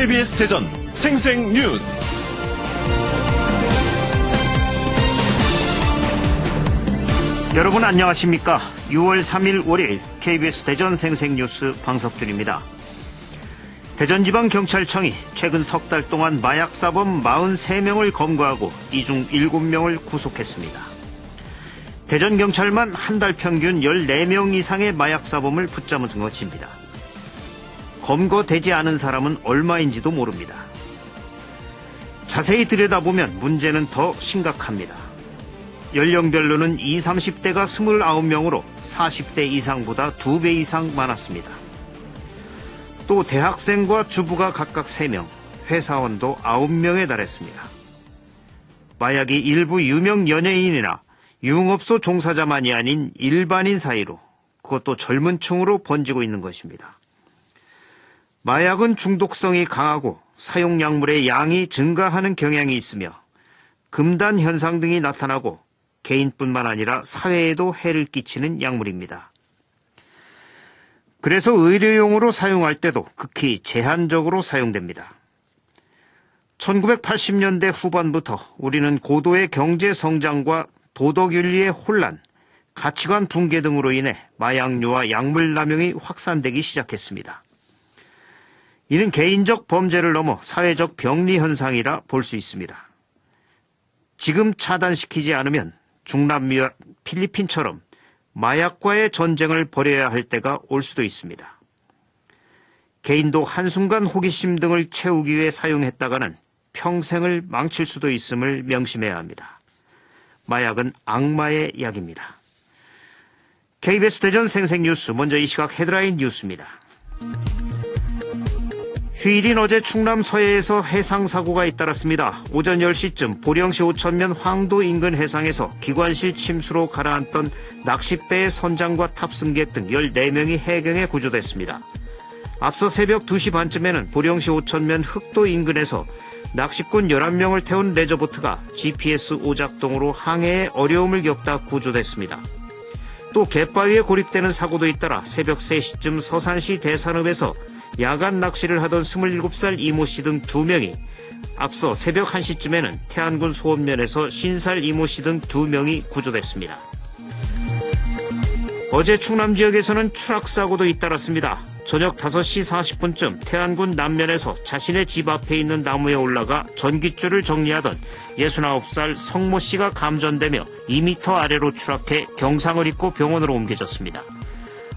KBS 대전 생생뉴스. 여러분 안녕하십니까? 6월 3일 월요일 KBS 대전 생생뉴스 방석준입니다. 대전지방경찰청이 최근 석 달 동안 마약사범 43명을 검거하고 이 중 7명을 구속했습니다. 대전경찰만 한 달 평균 14명 이상의 마약사범을 붙잡은 것입니다. 검거되지 않은 사람은 얼마인지도 모릅니다. 자세히 들여다보면 문제는 더 심각합니다. 연령별로는 20, 30대가 29명으로 40대 이상보다 2배 이상 많았습니다. 또 대학생과 주부가 각각 3명, 회사원도 9명에 달했습니다. 마약이 일부 유명 연예인이나 유흥업소 종사자만이 아닌 일반인 사이로, 그것도 젊은 층으로 번지고 있는 것입니다. 마약은 중독성이 강하고 사용 약물의 양이 증가하는 경향이 있으며 금단 현상 등이 나타나고 개인뿐만 아니라 사회에도 해를 끼치는 약물입니다. 그래서 의료용으로 사용할 때도 극히 제한적으로 사용됩니다. 1980년대 후반부터 우리는 고도의 경제 성장과 도덕윤리의 혼란, 가치관 붕괴 등으로 인해 마약류와 약물 남용이 확산되기 시작했습니다. 이는 개인적 범죄를 넘어 사회적 병리 현상이라 볼 수 있습니다. 지금 차단시키지 않으면 중남미와 필리핀처럼 마약과의 전쟁을 벌여야 할 때가 올 수도 있습니다. 개인도 한순간 호기심 등을 채우기 위해 사용했다가는 평생을 망칠 수도 있음을 명심해야 합니다. 마약은 악마의 약입니다. KBS 대전 생생뉴스, 먼저 이 시각 헤드라인 뉴스입니다. 휴일인 어제 충남 서해에서 해상사고가 잇따랐습니다. 오전 10시쯤 보령시 오천면 황도 인근 해상에서 기관실 침수로 가라앉던 낚싯배의 선장과 탑승객 등 14명이 해경에 구조됐습니다. 앞서 새벽 2시 반쯤에는 보령시 오천면 흑도 인근에서 낚시꾼 11명을 태운 레저보트가 GPS 오작동으로 항해에 어려움을 겪다 구조됐습니다. 또 갯바위에 고립되는 사고도 잇따라 새벽 3시쯤 서산시 대산읍에서 야간 낚시를 하던 27살 이모씨 등 2명이, 앞서 새벽 1시쯤에는 태안군 소원면에서 신살 이모씨 등 2명이 구조됐습니다. 어제 충남 지역에서는 추락사고도 잇따랐습니다. 저녁 5시 40분쯤 태안군 남면에서 자신의 집 앞에 있는 나무에 올라가 전깃줄을 정리하던 69살 성모씨가 감전되며 2m 아래로 추락해 경상을 입고 병원으로 옮겨졌습니다.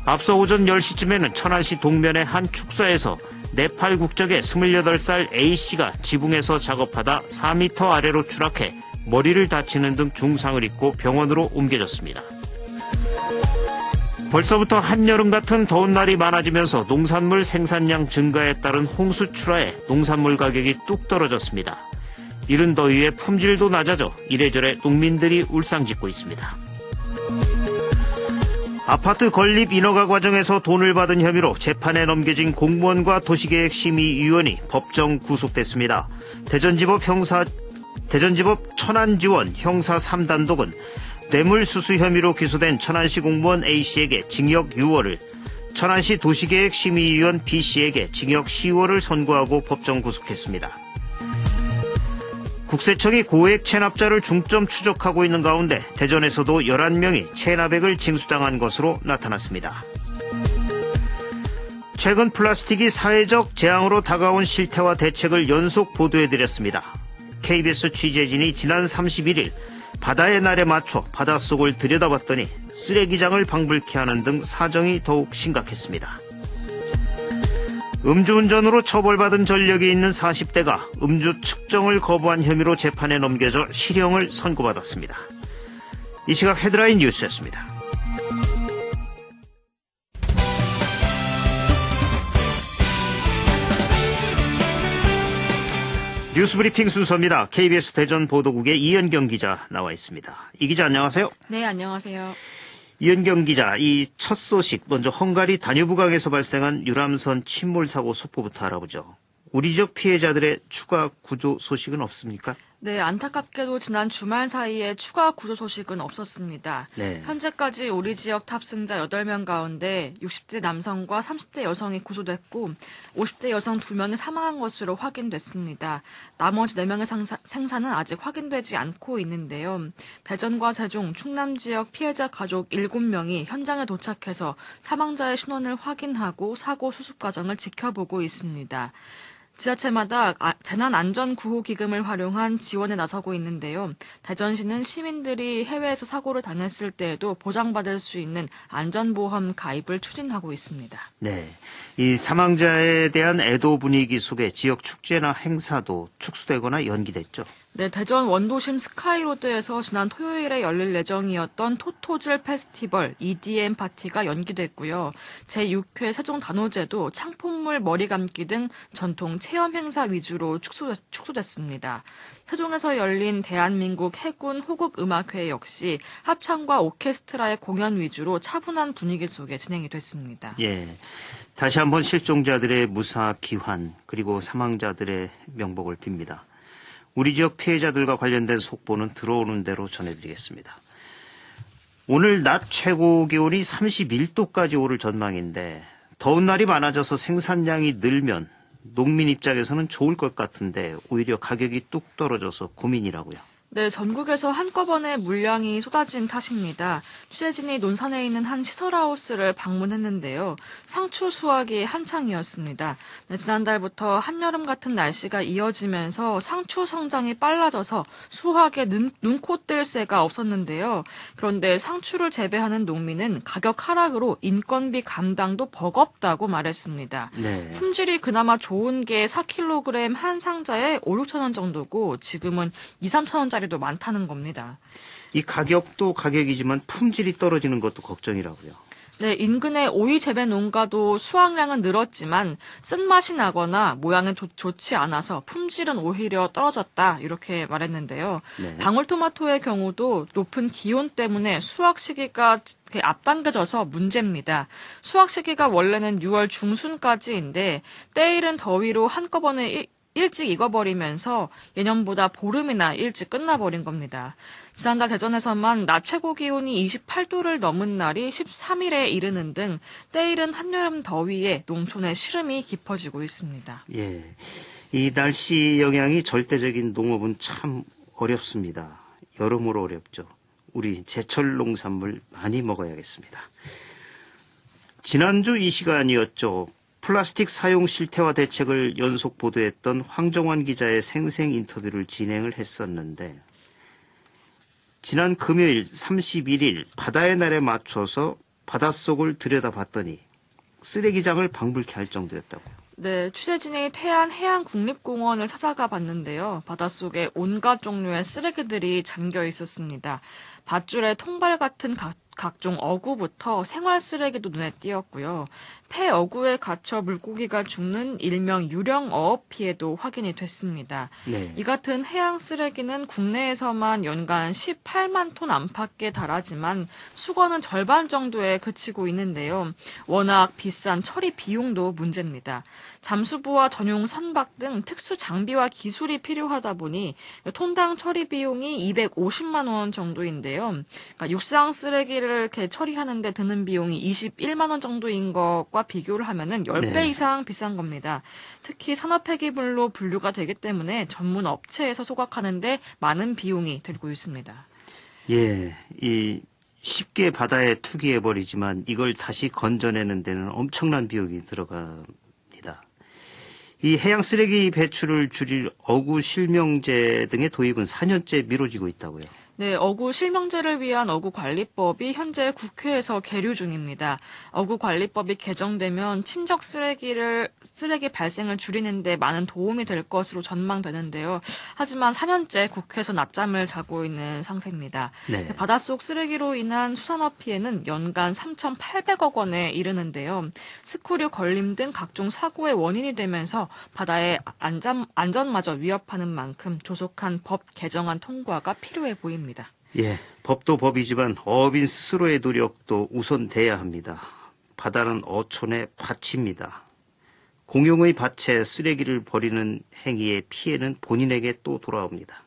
앞서 오전 10시쯤에는 천안시 동면의 한 축사에서 네팔 국적의 28살 A씨가 지붕에서 작업하다 4m 아래로 추락해 머리를 다치는 등 중상을 입고 병원으로 옮겨졌습니다. 벌써부터 한여름 같은 더운 날이 많아지면서 농산물 생산량 증가에 따른 홍수 출하에 농산물 가격이 뚝 떨어졌습니다. 이른 더위에 품질도 낮아져 이래저래 농민들이 울상짓고 있습니다. 아파트 건립 인허가 과정에서 돈을 받은 혐의로 재판에 넘겨진 공무원과 도시계획심의위원이 법정 구속됐습니다. 대전지법 천안지원 형사 3단독은 뇌물수수 혐의로 기소된 천안시 공무원 A씨에게 징역 6월을, 천안시 도시계획심의위원 B씨에게 징역 10월을 선고하고 법정 구속했습니다. 국세청이 고액 체납자를 중점 추적하고 있는 가운데 대전에서도 11명이 체납액을 징수당한 것으로 나타났습니다. 최근 플라스틱이 사회적 재앙으로 다가온 실태와 대책을 연속 보도해드렸습니다. KBS 취재진이 지난 31일 바다의 날에 맞춰 바닷속을 들여다봤더니 쓰레기장을 방불케 하는 등 사정이 더욱 심각했습니다. 음주운전으로 처벌받은 전력이 있는 40대가 음주 측정을 거부한 혐의로 재판에 넘겨져 실형을 선고받았습니다. 이 시각 헤드라인 뉴스였습니다. 뉴스브리핑 순서입니다. KBS 대전 보도국의 이현경 기자 나와 있습니다. 이 기자 안녕하세요. 네, 안녕하세요. 이현경 기자, 이 첫 소식, 먼저 헝가리 다뉴브강에서 발생한 유람선 침몰 사고 속보부터 알아보죠. 우리 지역 피해자들의 추가 구조 소식은 없습니까? 네, 안타깝게도 지난 주말 사이에 추가 구조 소식은 없었습니다. 네. 현재까지 우리 지역 탑승자 8명 가운데 60대 남성과 30대 여성이 구조됐고 50대 여성 2명이 사망한 것으로 확인됐습니다. 나머지 4명의 생사는 아직 확인되지 않고 있는데요. 대전과 세종, 충남 지역 피해자 가족 7명이 현장에 도착해서 사망자의 신원을 확인하고 사고 수습 과정을 지켜보고 있습니다. 지자체마다 재난안전구호기금을 활용한 지원에 나서고 있는데요. 대전시는 시민들이 해외에서 사고를 당했을 때에도 보장받을 수 있는 안전보험 가입을 추진하고 있습니다. 네. 이 사망자에 대한 애도 분위기 속에 지역 축제나 행사도 축소되거나 연기됐죠. 네, 대전 원도심 스카이로드에서 지난 토요일에 열릴 예정이었던 토토즐 페스티벌 EDM 파티가 연기됐고요. 제6회 세종 단오제도 창폭물 머리 감기 등 전통 체험 행사 위주로 축소됐습니다. 세종에서 열린 대한민국 해군 호국음악회 역시 합창과 오케스트라의 공연 위주로 차분한 분위기 속에 진행이 됐습니다. 예. 다시 한번 실종자들의 무사 귀환 그리고 사망자들의 명복을 빕니다. 우리 지역 피해자들과 관련된 속보는 들어오는 대로 전해드리겠습니다. 오늘 낮 최고 기온이 31도까지 오를 전망인데 더운 날이 많아져서 생산량이 늘면 농민 입장에서는 좋을 것 같은데 오히려 가격이 뚝 떨어져서 고민이라고요. 네, 전국에서 한꺼번에 물량이 쏟아진 탓입니다. 취재진이 논산에 있는 한 시설하우스를 방문했는데요. 상추 수확이 한창이었습니다. 네, 지난달부터 한여름 같은 날씨가 이어지면서 상추 성장이 빨라져서 수확에 눈코 뜰 새가 없었는데요. 그런데 상추를 재배하는 농민은 가격 하락으로 인건비 감당도 버겁다고 말했습니다. 네. 품질이 그나마 좋은 게 4kg 한 상자에 5, 6천 원 정도고 지금은 2, 3천 원짜리 도 많다는 겁니다. 이 가격도 가격이지만 품질이 떨어지는 것도 걱정이라고요. 네, 인근의 오이 재배 농가도 수확량은 늘었지만 쓴맛이 나거나 모양이 좋지 않아서 품질은 오히려 떨어졌다 이렇게 말했는데요. 네. 방울토마토의 경우도 높은 기온 때문에 수확 시기가 앞당겨져서 문제입니다. 수확 시기가 원래는 6월 중순까지인데 때이른 더위로 한꺼번에 일찍 익어버리면서 예년보다 보름이나 일찍 끝나버린 겁니다. 지난달 대전에서만 낮 최고 기온이 28도를 넘은 날이 13일에 이르는 등 때이른 한여름 더위에 농촌의 시름이 깊어지고 있습니다. 예, 이 날씨 영향이 절대적인 농업은 참 어렵습니다. 여러모로 어렵죠. 우리 제철 농산물 많이 먹어야겠습니다. 지난주 이 시간이었죠. 플라스틱 사용 실태와 대책을 연속 보도했던 황정환 기자의 생생 인터뷰를 진행을 했었는데 지난 금요일 31일 바다의 날에 맞춰서 바닷속을 들여다봤더니 쓰레기장을 방불케 할 정도였다고요. 네, 취재진이 태안 해양국립공원을 찾아가 봤는데요. 바닷속에 온갖 종류의 쓰레기들이 잠겨 있었습니다. 밧줄에 통발 같은 각종 어구부터 생활 쓰레기도 눈에 띄었고요. 폐 어구에 갇혀 물고기가 죽는 일명 유령어업 피해도 확인이 됐습니다. 네. 이 같은 해양 쓰레기는 국내에서만 연간 18만 톤 안팎에 달하지만 수거는 절반 정도에 그치고 있는데요. 워낙 비싼 처리 비용도 문제입니다. 잠수부와 전용 선박 등 특수 장비와 기술이 필요하다 보니 톤당 처리 비용이 250만 원 정도인데요. 그러니까 육상 쓰레기를 이렇게 처리하는 데 드는 비용이 21만 원 정도인 것과 비교를 하면은 10배 네. 이상 비싼 겁니다. 특히 산업 폐기물로 분류가 되기 때문에 전문 업체에서 소각하는데 많은 비용이 들고 있습니다. 예, 이 쉽게 바다에 투기해버리지만 이걸 다시 건져내는 데는 엄청난 비용이 들어갑니다. 이 해양 쓰레기 배출을 줄일 어구 실명제 등의 도입은 4년째 미뤄지고 있다고요. 네, 어구 실명제를 위한 어구관리법이 현재 국회에서 계류 중입니다. 어구관리법이 개정되면 침적 쓰레기 발생을 줄이는 데 많은 도움이 될 것으로 전망되는데요. 하지만 4년째 국회에서 낮잠을 자고 있는 상태입니다. 네. 바닷속 쓰레기로 인한 수산업 피해는 연간 3,800억 원에 이르는데요. 스쿠류 걸림 등 각종 사고의 원인이 되면서 바다의 안전마저 위협하는 만큼 조속한 법 개정안 통과가 필요해 보입니다. 예, 법도 법이지만 어민 스스로의 노력도 우선돼야 합니다. 바다는 어촌의 밭입니다. 공용의 밭에 쓰레기를 버리는 행위의 피해는 본인에게 또 돌아옵니다.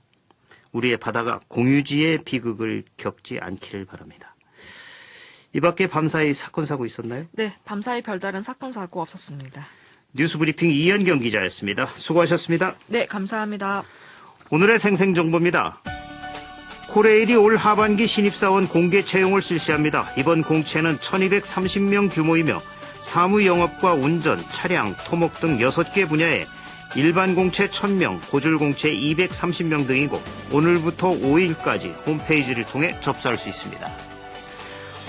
우리의 바다가 공유지의 비극을 겪지 않기를 바랍니다. 이 밖에 밤사이 사건 사고 있었나요? 네, 밤사이 별다른 사건 사고 없었습니다. 뉴스브리핑 이현경 기자였습니다. 수고하셨습니다. 네, 감사합니다. 오늘의 생생정보입니다. 코레일이 올 하반기 신입사원 공개 채용을 실시합니다. 이번 공채는 1230명 규모이며 사무 영업과 운전, 차량, 토목 등 6개 분야에 일반 공채 1000명, 고졸 공채 230명 등이고 오늘부터 5일까지 홈페이지를 통해 접수할 수 있습니다.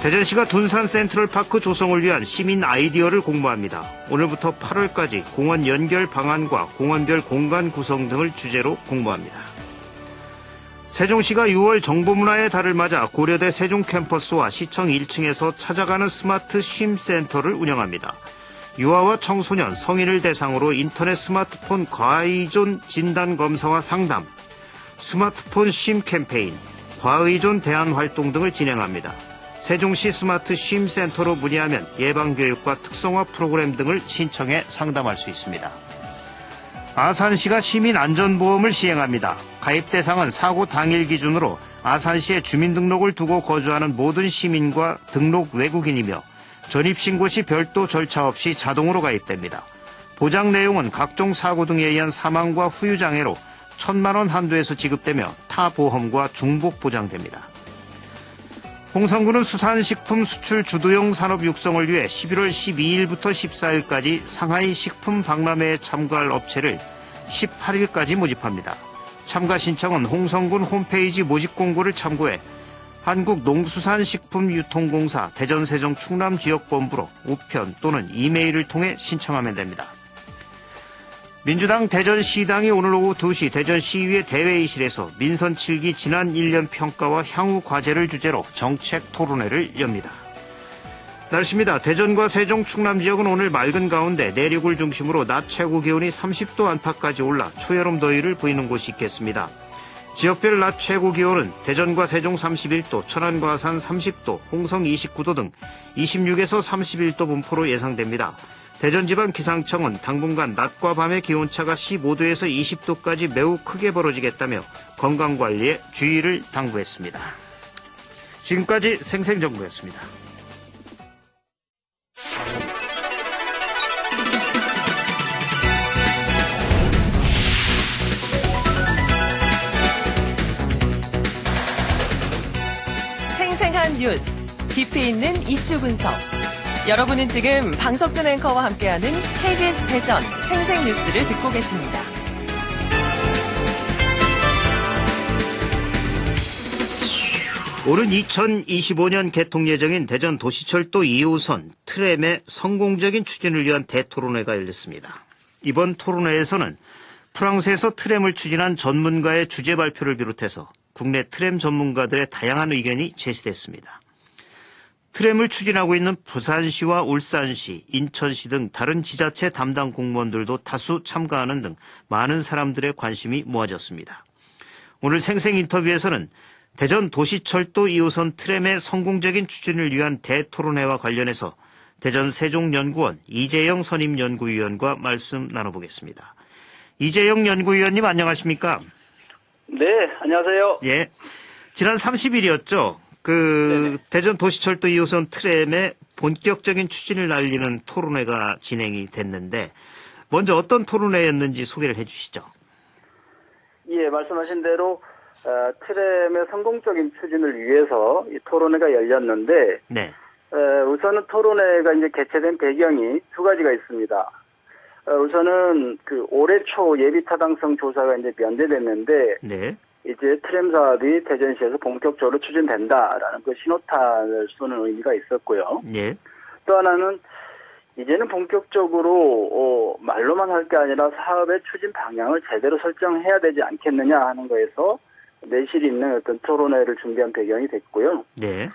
대전시가 둔산 센트럴파크 조성을 위한 시민 아이디어를 공모합니다. 오늘부터 8월까지 공원 연결 방안과 공원별 공간 구성 등을 주제로 공모합니다. 세종시가 6월 정보문화의 달을 맞아 고려대 세종 캠퍼스와 시청 1층에서 찾아가는 스마트 쉼센터를 운영합니다. 유아와 청소년, 성인을 대상으로 인터넷 스마트폰 과의존 진단 검사와 상담, 스마트폰 쉼 캠페인, 과의존 대안 활동 등을 진행합니다. 세종시 스마트 쉼센터로 문의하면 예방교육과 특성화 프로그램 등을 신청해 상담할 수 있습니다. 아산시가 시민안전보험을 시행합니다. 가입 대상은 사고 당일 기준으로 아산시에 주민등록을 두고 거주하는 모든 시민과 등록 외국인이며 전입신고 시 별도 절차 없이 자동으로 가입됩니다. 보장 내용은 각종 사고 등에 의한 사망과 후유장애로 1,000만 원 한도에서 지급되며 타 보험과 중복 보장됩니다. 홍성군은 수산식품 수출 주도형 산업 육성을 위해 11월 12일부터 14일까지 상하이 식품 박람회에 참가할 업체를 18일까지 모집합니다. 참가 신청은 홍성군 홈페이지 모집 공고를 참고해 한국농수산식품유통공사 대전세종 충남지역본부로 우편 또는 이메일을 통해 신청하면 됩니다. 민주당 대전시당이 오늘 오후 2시 대전시의회 대회의실에서 민선 7기 지난 1년 평가와 향후 과제를 주제로 정책 토론회를 엽니다. 날씨입니다. 대전과 세종 충남 지역은 오늘 맑은 가운데 내륙을 중심으로 낮 최고 기온이 30도 안팎까지 올라 초여름 더위를 보이는 곳이 있겠습니다. 지역별 낮 최고 기온은 대전과 세종 31도, 천안과 아산 30도, 홍성 29도 등 26에서 31도 분포로 예상됩니다. 대전지방기상청은 당분간 낮과 밤의 기온차가 15도에서 20도까지 매우 크게 벌어지겠다며 건강관리에 주의를 당부했습니다. 지금까지 생생정보였습니다. 생생한 뉴스, 깊이 있는 이슈 분석. 여러분은 지금 방석준 앵커와 함께하는 KBS 대전 생생뉴스를 듣고 계십니다. 오는 2025년 개통 예정인 대전 도시철도 2호선 트램의 성공적인 추진을 위한 대토론회가 열렸습니다. 이번 토론회에서는 프랑스에서 트램을 추진한 전문가의 주제 발표를 비롯해서 국내 트램 전문가들의 다양한 의견이 제시됐습니다. 트램을 추진하고 있는 부산시와 울산시, 인천시 등 다른 지자체 담당 공무원들도 다수 참가하는 등 많은 사람들의 관심이 모아졌습니다. 오늘 생생 인터뷰에서는 대전 도시철도 2호선 트램의 성공적인 추진을 위한 대토론회와 관련해서 대전 세종연구원 이재영 선임연구위원과 말씀 나눠보겠습니다. 이재영 연구위원님 안녕하십니까? 네, 안녕하세요. 예. 지난 30일이었죠. 네네. 대전 도시철도 2호선 트램의 본격적인 추진을 알리는 토론회가 진행이 됐는데 먼저 어떤 토론회였는지 소개를 해 주시죠. 예, 말씀하신 대로 트램의 성공적인 추진을 위해서 이 토론회가 열렸는데 네. 우선은 토론회가 이제 개최된 배경이 두 가지가 있습니다. 우선은 올해 초 예비 타당성 조사가 이제 면제됐는데 네. 이제 트램 사업이 대전시에서 본격적으로 추진된다라는 그 신호탄을 쏘는 의미가 있었고요. 예. 또 하나는 이제는 본격적으로 말로만 할 게 아니라 사업의 추진 방향을 제대로 설정해야 되지 않겠느냐 하는 거에서 내실 있는 어떤 토론회를 준비한 배경이 됐고요. 네.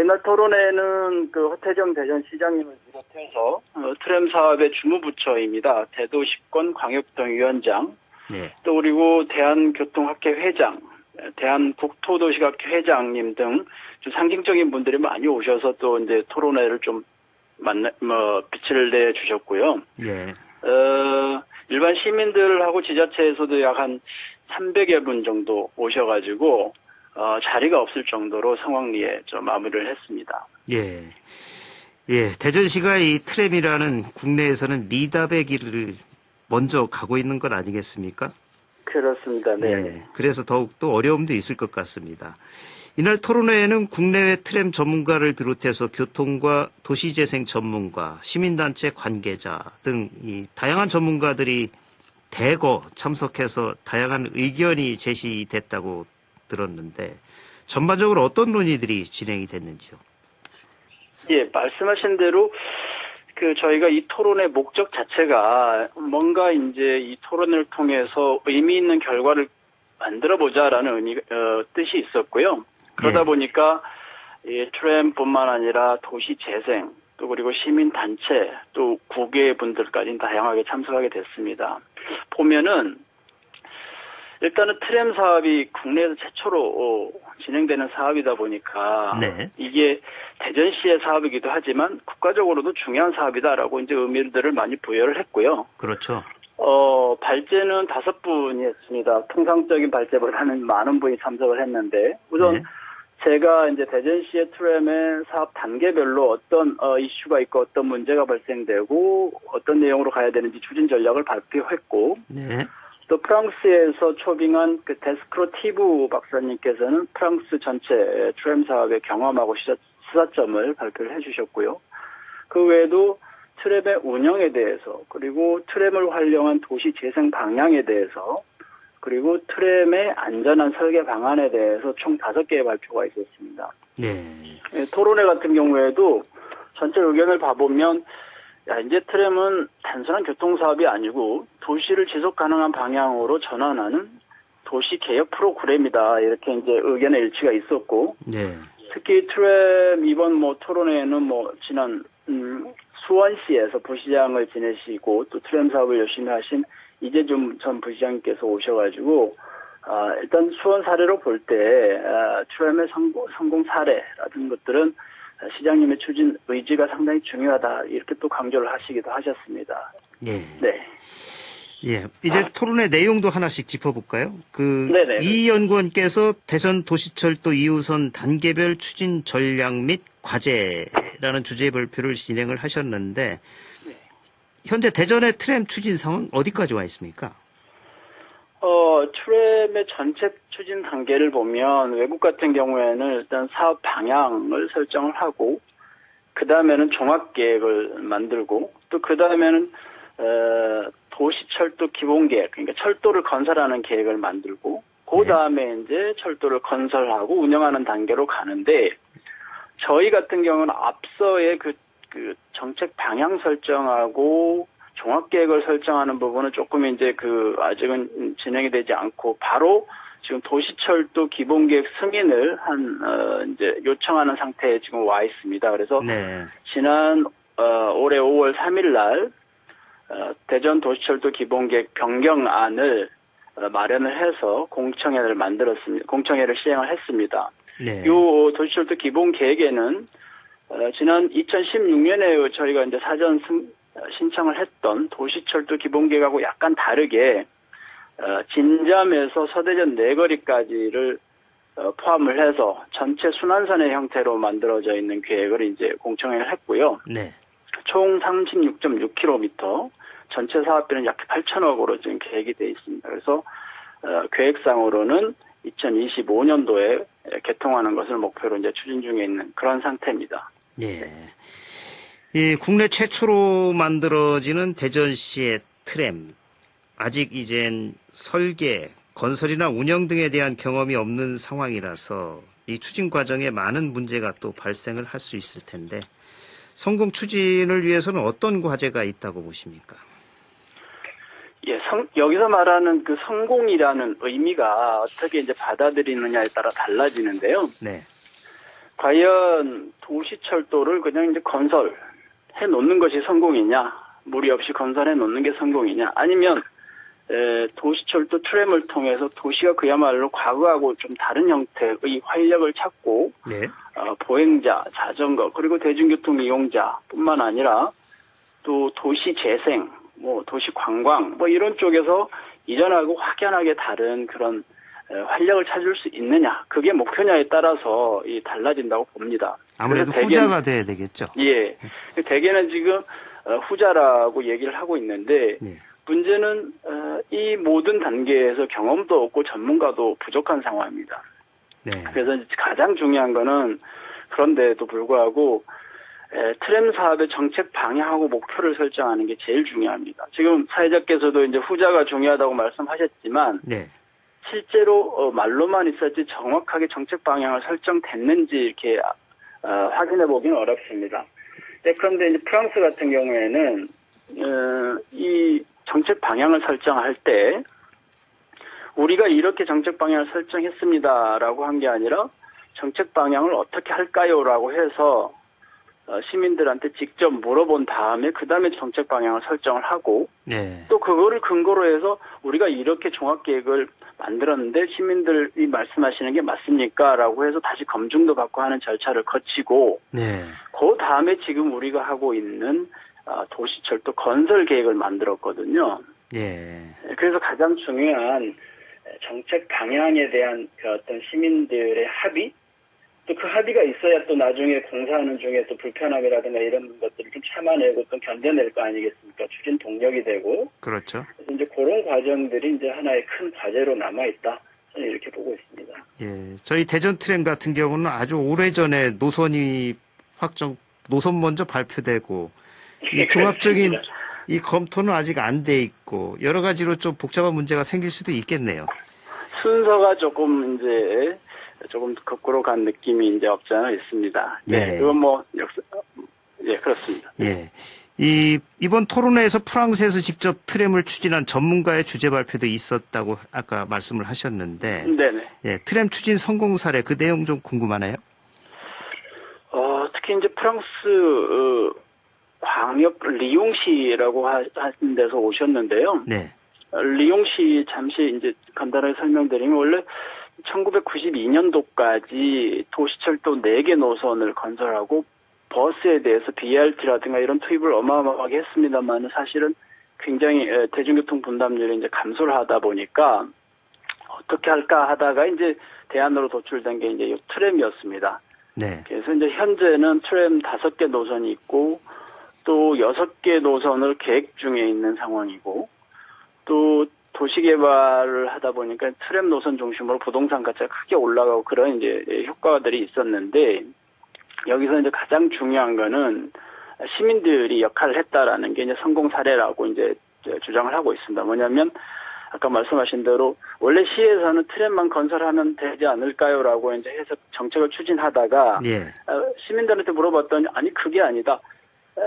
이날 토론회는 허태정 대전시장님을 비롯해서 트램 사업의 주무부처입니다. 대도시권 광역등위원장, 네. 또 그리고 대한교통학회 회장, 대한국토도시학회 회장님 등 좀 상징적인 분들이 많이 오셔서 또 이제 토론회를 좀 빛을 내 주셨고요. 예. 일반 시민들하고 지자체에서도 약 한 300여 분 정도 오셔가지고 자리가 없을 정도로 성황리에 좀 마무리를 했습니다. 예. 예, 대전시가 이 트램이라는 국내에서는 미답의 길을 먼저 가고 있는 것 아니겠습니까? 그렇습니다. 네. 예, 그래서 더욱더 어려움도 있을 것 같습니다. 이날 토론회에는 국내외 트램 전문가를 비롯해서 교통과 도시재생 전문가, 시민단체 관계자 등 이 다양한 전문가들이 대거 참석해서 다양한 의견이 제시됐다고 들었는데 전반적으로 어떤 논의들이 진행이 됐는지요? 예, 말씀하신 대로 저희가 이 토론의 목적 자체가 뭔가 이제 이 토론을 통해서 의미 있는 결과를 만들어 보자라는 뜻이 있었고요. 그러다 보니까 트램뿐만 아니라 도시 재생 또 그리고 시민 단체 또 국외 분들까지 다양하게 참석하게 됐습니다. 보면은 일단은 트램 사업이 국내에서 최초로 진행되는 사업이다 보니까 네. 이게 대전시의 사업이기도 하지만 국가적으로도 중요한 사업이다라고 이제 의미들을 많이 부여를 했고요. 그렇죠. 발제는 5분이 했습니다. 통상적인 발제보다는 많은 분이 참석을 했는데 우선 네. 제가 이제 대전시의 트램의 사업 단계별로 어떤 이슈가 있고 어떤 문제가 발생되고 어떤 내용으로 가야 되는지 추진 전략을 발표했고 네. 또 프랑스에서 초빙한 데스크로티브 박사님께서는 프랑스 전체 트램 사업의 경험하고 시사점을 발표를 해주셨고요. 그 외에도 트램의 운영에 대해서 그리고 트램을 활용한 도시 재생 방향에 대해서 그리고 트램의 안전한 설계 방안에 대해서 총 5개의 발표가 있었습니다. 네. 토론회 같은 경우에도 전체 의견을 봐보면 이제 트램은 단순한 교통사업이 아니고 도시를 지속 가능한 방향으로 전환하는 도시 개혁 프로그램이다. 이렇게 이제 의견의 일치가 있었고, 네. 특히 트램 이번 토론회에는 지난 수원시에서 부시장을 지내시고 또 트램 사업을 열심히 하신 이재준 전 부시장님께서 오셔가지고 일단 수원 사례로 볼 때 트램의 성공 사례라든 것들은 시장님의 추진 의지가 상당히 중요하다 이렇게 또 강조를 하시기도 하셨습니다. 예. 네. 예. 이제 토론의 내용도 하나씩 짚어볼까요? 네네. 이 연구원께서 대전 도시철도 2호선 단계별 추진 전략 및 과제라는 주제의 발표를 진행을 하셨는데 현재 대전의 트램 추진 상황은 어디까지 와 있습니까? 트램의 전체 추진 단계를 보면 외국 같은 경우에는 일단 사업 방향을 설정을 하고 그 다음에는 종합계획을 만들고 또 그 다음에는 도시철도 기본계획 그러니까 철도를 건설하는 계획을 만들고 그 다음에 이제 철도를 건설하고 운영하는 단계로 가는데 저희 같은 경우는 앞서의 그 정책 방향 설정하고 종합계획을 설정하는 부분은 조금 이제 아직은 진행이 되지 않고 바로 지금 도시철도 기본계획 승인을 이제 요청하는 상태에 지금 와 있습니다. 그래서 네. 지난 올해 5월 3일 날 대전 도시철도 기본계획 변경안을 마련을 해서 공청회를 만들었습니다. 공청회를 시행을 했습니다. 네. 이 도시철도 기본계획에는 지난 2016년에 저희가 이제 사전 신청을 했던 도시철도 기본계획하고 약간 다르게 진점에서 서대전 내거리까지를 포함을 해서 전체 순환선의 형태로 만들어져 있는 계획을 이제 공청회를 했고요. 네. 총 36.6km, 전체 사업비는 약 8천억으로 지금 계획이 되어 있습니다. 그래서 계획상으로는 2025년도에 개통하는 것을 목표로 이제 추진 중에 있는 그런 상태입니다. 예. 이 국내 최초로 만들어지는 대전시의 트램. 아직 이젠 설계, 건설이나 운영 등에 대한 경험이 없는 상황이라서 이 추진 과정에 많은 문제가 또 발생을 할 수 있을 텐데 성공 추진을 위해서는 어떤 과제가 있다고 보십니까? 예, 여기서 말하는 성공이라는 의미가 어떻게 이제 받아들이느냐에 따라 달라지는데요. 네. 과연 도시철도를 그냥 이제 건설해 놓는 것이 성공이냐, 무리 없이 건설해 놓는 게 성공이냐, 아니면 도시철도 트램을 통해서 도시가 그야말로 과거하고 좀 다른 형태의 활력을 찾고 네. 보행자, 자전거, 그리고 대중교통 이용자뿐만 아니라 또 도시 재생, 도시 관광, 이런 쪽에서 이전하고 확연하게 다른 그런 활력을 찾을 수 있느냐, 그게 목표냐에 따라서 달라진다고 봅니다. 아무래도 후자가 돼야 되겠죠. 예, 대개는 지금 후자라고 얘기를 하고 있는데 네. 문제는 이 모든 단계에서 경험도 없고 전문가도 부족한 상황입니다. 네. 그래서 가장 중요한 거는 그런데도 불구하고 트램 사업의 정책 방향하고 목표를 설정하는 게 제일 중요합니다. 지금 사회자께서도 이제 후자가 중요하다고 말씀하셨지만 네. 실제로 말로만 있었지 정확하게 정책 방향을 설정됐는지 이렇게 확인해 보기는 어렵습니다. 그런데 이제 프랑스 같은 경우에는 이 정책 방향을 설정할 때 우리가 이렇게 정책 방향을 설정했습니다라고 한 게 아니라 정책 방향을 어떻게 할까요라고 해서 시민들한테 직접 물어본 다음에 그 다음에 정책 방향을 설정을 하고 네. 또 그거를 근거로 해서 우리가 이렇게 종합계획을 만들었는데 시민들이 말씀하시는 게 맞습니까? 라고 해서 다시 검증도 받고 하는 절차를 거치고 네. 그 다음에 지금 우리가 하고 있는 도시철도 건설 계획을 만들었거든요. 예. 그래서 가장 중요한 정책 방향에 대한 그 어떤 시민들의 합의, 또 그 합의가 있어야 또 나중에 공사하는 중에 또 불편함이라든가 이런 것들을 좀 참아내고 또 견뎌낼 거 아니겠습니까? 추진 동력이 되고. 그렇죠. 그래서 이제 그런 과정들이 이제 하나의 큰 과제로 남아있다. 저는 이렇게 보고 있습니다. 예. 저희 대전 트램 같은 경우는 아주 오래전에 노선 먼저 발표되고, 이 종합적인 이 검토는 아직 안 돼 있고, 여러 가지로 좀 복잡한 문제가 생길 수도 있겠네요. 순서가 조금 거꾸로 간 느낌이 이제 없지 않아 있습니다. 네. 그건 그렇습니다. 예. 이번 토론회에서 프랑스에서 직접 트램을 추진한 전문가의 주제 발표도 있었다고 아까 말씀을 하셨는데. 네네. 예. 트램 추진 성공 사례 그 내용 좀 궁금하네요. 특히 이제 프랑스, 광역 리옹시라고 하는 데서 오셨는데요. 네. 리옹시 잠시 이제 간단하게 설명드리면 원래 1992년도까지 도시철도 4개 노선을 건설하고 버스에 대해서 BRT라든가 이런 투입을 어마어마하게 했습니다만 사실은 굉장히 대중교통 분담률이 이제 감소를 하다 보니까 어떻게 할까 하다가 이제 대안으로 도출된 게 이제 이 트램이었습니다. 네. 그래서 이제 현재는 트램 5개 노선이 있고 또 6개 노선을 계획 중에 있는 상황이고 또 도시개발을 하다 보니까 트램 노선 중심으로 부동산 가치가 크게 올라가고 그런 이제 효과들이 있었는데 여기서 이제 가장 중요한 거는 시민들이 역할을 했다라는 게 이제 성공 사례라고 이제 주장을 하고 있습니다. 뭐냐면 아까 말씀하신 대로 원래 시에서는 트램만 건설하면 되지 않을까요라고 이제 해서 정책을 추진하다가 예. 시민들한테 물어봤더니 아니 그게 아니다.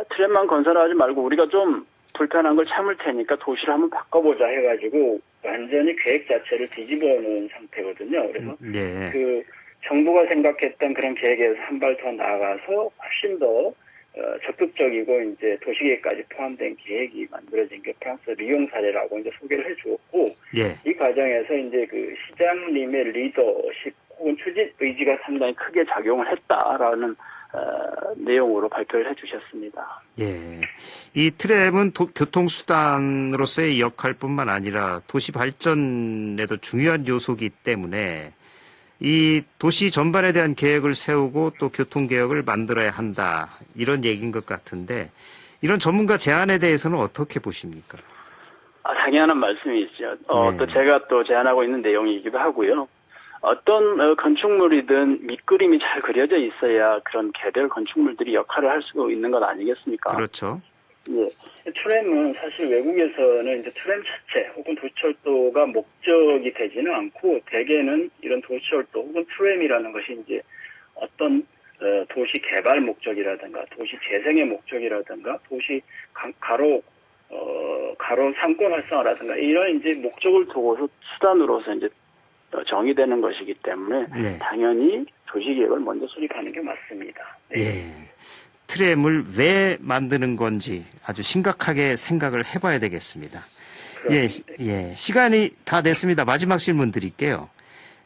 트램만 건설하지 말고 우리가 좀 불편한 걸 참을 테니까 도시를 한번 바꿔보자 해가지고 완전히 계획 자체를 뒤집어 놓은 상태거든요. 그래서 네. 그 정부가 생각했던 그런 계획에서 한 발 더 나아가서 훨씬 더 적극적이고 이제 도시계획까지 포함된 계획이 만들어진 게 프랑스 리옹 사례라고 이제 소개를 해주었고 예. 이 과정에서 이제 그 시장님의 리더십 혹은 추진 의지가 상당히 크게 작용을 했다라는 내용으로 발표를 해주셨습니다. 예. 이 트램은 교통수단으로서의 역할뿐만 아니라 도시 발전에도 중요한 요소이기 때문에 이 도시 전반에 대한 계획을 세우고 또 교통개혁을 만들어야 한다. 이런 얘기인 것 같은데 이런 전문가 제안에 대해서는 어떻게 보십니까? 당연한 말씀이죠. 네. 또 제가 또 제안하고 있는 내용이기도 하고요. 어떤 건축물이든 밑그림이 잘 그려져 있어야 그런 개별 건축물들이 역할을 할 수 있는 것 아니겠습니까? 그렇죠. 예. 트램은 사실 외국에서는 이제 트램 자체 혹은 도시철도가 목적이 되지는 않고 대개는 이런 도시철도 혹은 트램이라는 것이 이제 어떤 도시 개발 목적이라든가 도시 재생의 목적이라든가 도시 가로 상권 활성화라든가 이런 이제 목적을 두고서 수단으로서 이제 정의되는 것이기 때문에 네. 당연히 도시계획을 먼저 수립하는 게 맞습니다. 네. 예. 트램을 왜 만드는 건지 아주 심각하게 생각을 해봐야 되겠습니다. 예, 예. 시간이 다 됐습니다. 마지막 질문 드릴게요.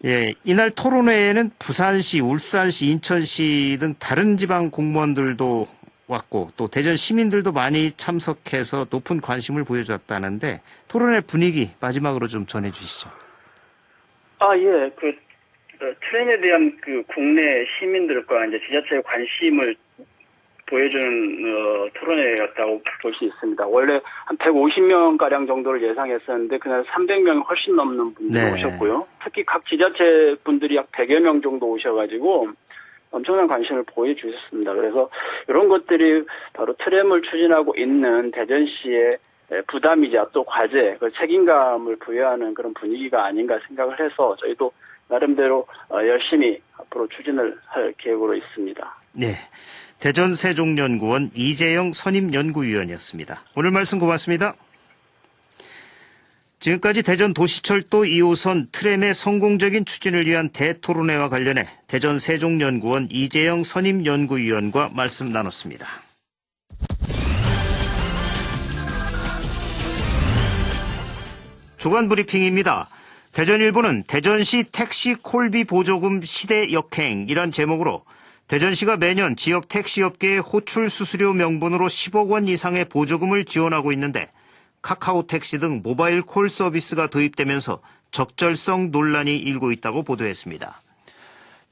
예, 이날 토론회에는 부산시, 울산시, 인천시 등 다른 지방 공무원들도 왔고 또 대전 시민들도 많이 참석해서 높은 관심을 보여줬다는데 토론회 분위기 마지막으로 좀 전해주시죠. 예. 트램에 대한 국내 시민들과 이제 지자체의 관심을 보여주는 토론회였다고 볼 수 있습니다. 원래 한 150명 가량 정도를 예상했었는데 그날 300명이 훨씬 넘는 분들이 오셨고요. 특히 각 지자체 분들이 약 100여 명 정도 오셔가지고 엄청난 관심을 보여주셨습니다. 그래서 이런 것들이 바로 트램을 추진하고 있는 대전시의 부담이자 또 과제, 책임감을 부여하는 그런 분위기가 아닌가 생각을 해서 저희도 나름대로 열심히 앞으로 추진을 할 계획으로 있습니다. 네. 대전 세종연구원 이재영 선임연구위원이었습니다. 오늘 말씀 고맙습니다. 지금까지 대전 도시철도 2호선 트램의 성공적인 추진을 위한 대토론회와 관련해 대전 세종연구원 이재영 선임연구위원과 말씀 나눴습니다. 주간 브리핑입니다. 대전일보는 대전시 택시 콜비 보조금 시대 역행이란 제목으로 대전시가 매년 지역 택시업계의 호출 수수료 명분으로 10억 원 이상의 보조금을 지원하고 있는데 카카오 택시 등 모바일 콜 서비스가 도입되면서 적절성 논란이 일고 있다고 보도했습니다.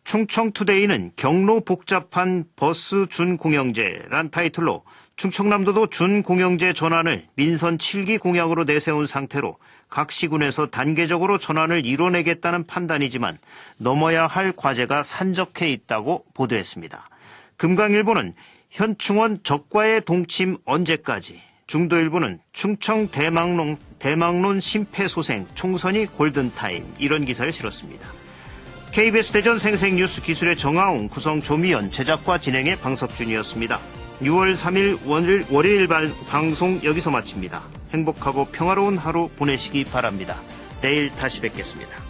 충청투데이는 경로 복잡한 버스 준공영제란 타이틀로 충청남도도 준공영제 전환을 민선 7기 공약으로 내세운 상태로 각 시군에서 단계적으로 전환을 이뤄내겠다는 판단이지만 넘어야 할 과제가 산적해 있다고 보도했습니다. 금강일보는 현충원 적과의 동침 언제까지, 중도일보는 충청 대망론 심폐소생 총선이 골든타임 이런 기사를 실었습니다. KBS 대전 생생뉴스 기술의 정아웅, 구성 조미연, 제작과 진행의 방석준이었습니다. 6월 3일 월요일 방송 여기서 마칩니다. 행복하고 평화로운 하루 보내시기 바랍니다. 내일 다시 뵙겠습니다.